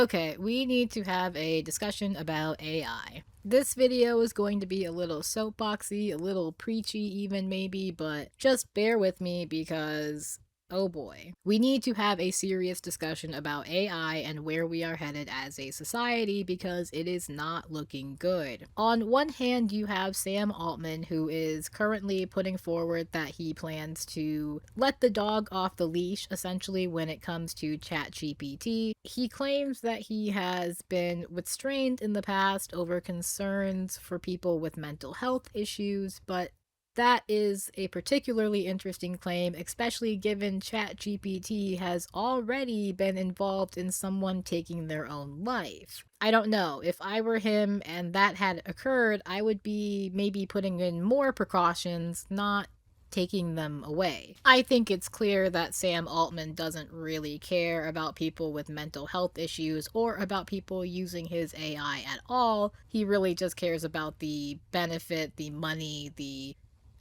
Okay, we need to have a discussion about AI. This video is going to be a little soapboxy, a little preachy even maybe, but just bear with me because oh boy. We need to have a serious discussion about AI and where we are headed as a society because it is not looking good. On one hand, you have Sam Altman, who is currently putting forward that he plans to let the dog off the leash essentially when it comes to ChatGPT. He claims that he has been restrained in the past over concerns for people with mental health issues, but that is a particularly interesting claim, especially given ChatGPT has already been involved in someone taking their own life. I don't know. If I were him and that had occurred, I would be maybe putting in more precautions, not taking them away. I think it's clear that Sam Altman doesn't really care about people with mental health issues or about people using his AI at all. He really just cares about the benefit, the money, the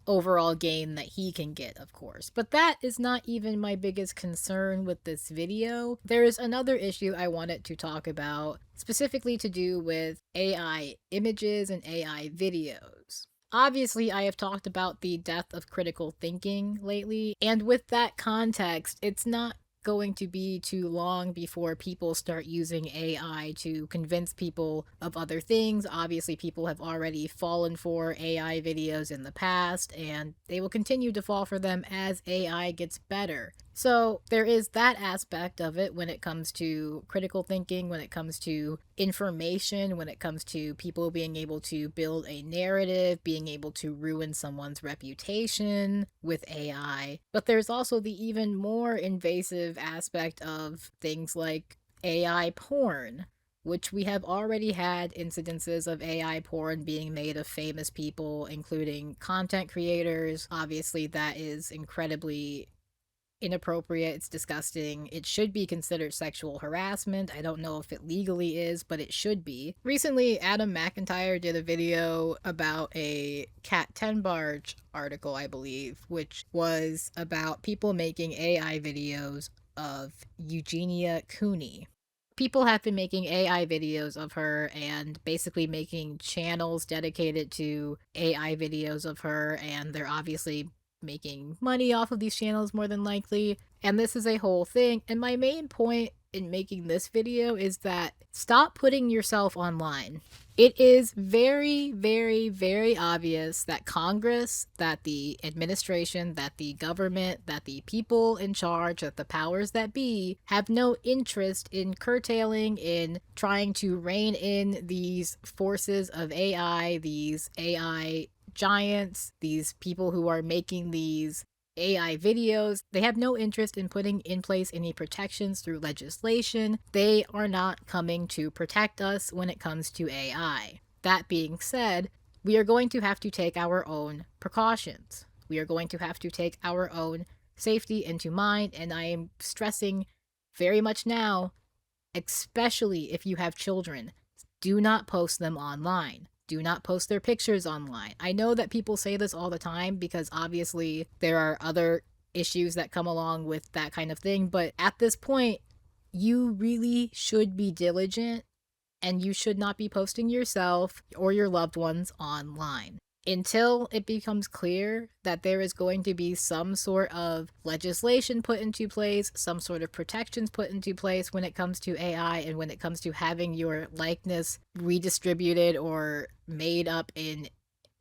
overall gain that he can get, of course. But that is not even my biggest concern with this video. There is another issue I wanted to talk about, specifically to do with AI images and AI videos. Obviously, I have talked about the death of critical thinking lately, and with that context, it's not going to be too long before people start using AI to convince people of other things. Obviously, people have already fallen for AI videos in the past, and they will continue to fall for them as AI gets better. So there is that aspect of it when it comes to critical thinking, when it comes to information, when it comes to people being able to build a narrative, being able to ruin someone's reputation with AI. But there's also the even more invasive aspect of things like AI porn, which we have already had incidences of AI porn being made of famous people, including content creators. Obviously, that is incredibly inappropriate. It's disgusting. It should be considered sexual harassment. I don't know if it legally is, but it should be. Recently, Adam McIntyre did a video about a Cat 10 Barge article, I believe, which was about people making AI videos of Eugenia Cooney. People have been making AI videos of her and basically making channels dedicated to AI videos of her, and they're obviously making money off of these channels more than likely. And this is a whole thing. And my main point in making this video is that stop putting yourself online. It is very, very, very obvious that Congress, that the administration, that the government, that the people in charge, that the powers that be have no interest in curtailing, in trying to rein in these forces of AI, these AI giants, these people who are making these AI videos. They have no interest in putting in place any protections through legislation. They are not coming to protect us when it comes to AI. That being said, we are going to have to take our own precautions. We are going to have to take our own safety into mind, and I am stressing very much now, especially if you have children, do not post them online. Do not post their pictures online. I know that people say this all the time because obviously there are other issues that come along with that kind of thing, but at this point, you really should be diligent and you should not be posting yourself or your loved ones online until it becomes clear that there is going to be some sort of legislation put into place, some sort of protections put into place when it comes to AI and when it comes to having your likeness redistributed or made up in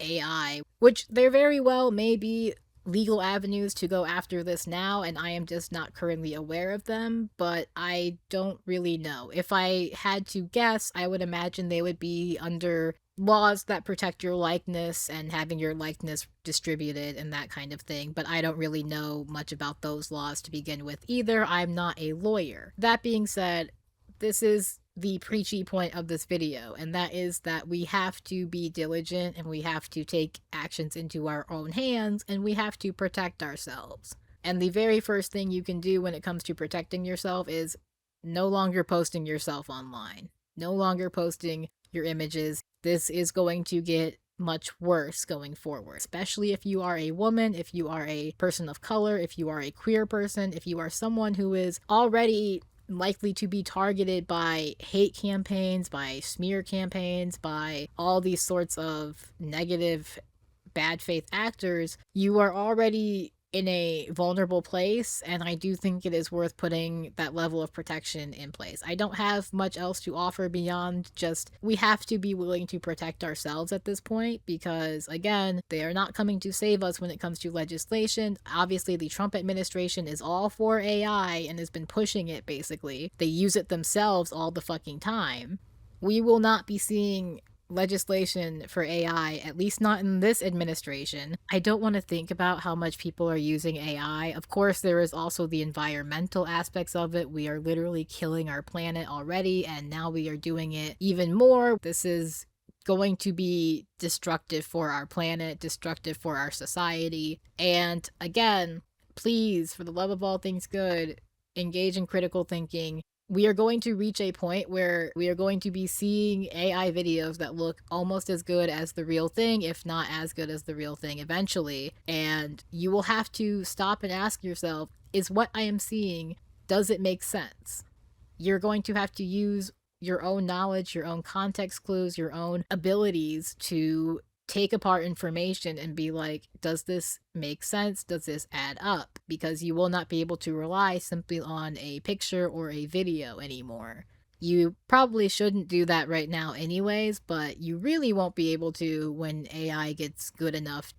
AI, which there very well may be legal avenues to go after this now, and I am just not currently aware of them, but I don't really know. If I had to guess, I would imagine they would be under laws that protect your likeness and having your likeness distributed and that kind of thing, but I don't really know much about those laws to begin with either. I'm not a lawyer. That being said, this is the preachy point of this video, and that is that we have to be diligent and we have to take actions into our own hands and we have to protect ourselves. And the very first thing you can do when it comes to protecting yourself is no longer posting yourself online, no longer posting your images. This is going to get much worse going forward, especially if you are a woman, if you are a person of color, if you are a queer person, if you are someone who is already likely to be targeted by hate campaigns, by smear campaigns, by all these sorts of negative, bad faith actors, you are already in a vulnerable place, and I do think it is worth putting that level of protection in place. I don't have much else to offer beyond just we have to be willing to protect ourselves at this point because, again, they are not coming to save us when it comes to legislation. Obviously, the Trump administration is all for AI and has been pushing it basically. They use it themselves all the fucking time. We will not be seeing legislation for AI, at least not in this administration. I don't want to think about how much people are using AI. Of course, there is also the environmental aspects of it. We are literally killing our planet already, and now we are doing it even more. This is going to be destructive for our planet, destructive for our society. And again, please, for the love of all things good, engage in critical thinking. We are going to reach a point where we are going to be seeing AI videos that look almost as good as the real thing, if not as good as the real thing eventually. And you will have to stop and ask yourself, is what I am seeing, does it make sense? You're going to have to use your own knowledge, your own context clues, your own abilities to take apart information and be like, does this make sense? Does this add up? Because you will not be able to rely simply on a picture or a video anymore. You probably shouldn't do that right now, anyways, but you really won't be able to when AI gets good enough.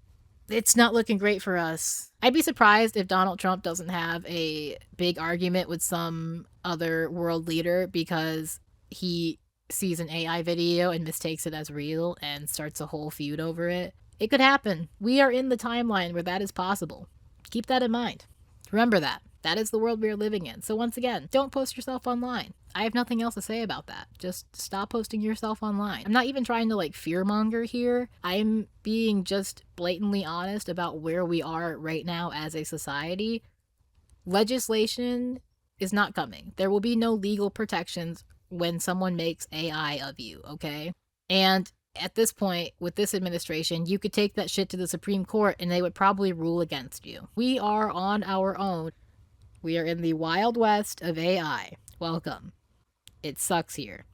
It's not looking great for us. I'd be surprised if Donald Trump doesn't have a big argument with some other world leader because he sees an AI video and mistakes it as real and starts a whole feud over it. It could happen. We are in the timeline where that is possible. Keep that in mind. Remember that. That is the world we are living in. So once again, don't post yourself online. I have nothing else to say about that. Just stop posting yourself online. I'm not even trying to fearmonger here. I'm being just blatantly honest about where we are right now as a society. Legislation is not coming. There will be no legal protections when someone makes AI of you, okay? And at this point, with this administration, you could take that shit to the Supreme Court and they would probably rule against you. We are on our own. We are in the Wild West of AI. Welcome. It sucks here.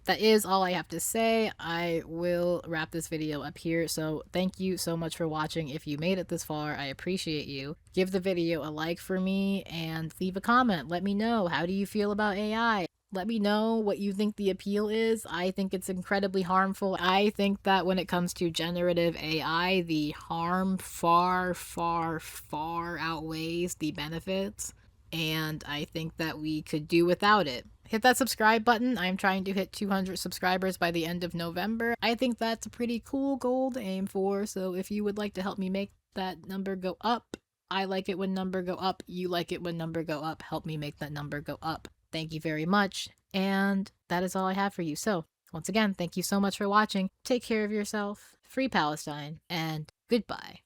That is all I have to say. I will wrap this video up here. So thank you so much for watching. If you made it this far, I appreciate you. Give the video a like for me and leave a comment. Let me know, how do you feel about AI? Let me know what you think the appeal is. I think it's incredibly harmful. I think that when it comes to generative AI, the harm far, far, far outweighs the benefits. And I think that we could do without it. Hit that subscribe button. I'm trying to hit 200 subscribers by the end of November. I think that's a pretty cool goal to aim for, so if you would like to help me make that number go up, I like it when number go up, you like it when number go up, help me make that number go up. Thank you very much, and that is all I have for you. So, once again, thank you so much for watching. Take care of yourself, free Palestine, and goodbye.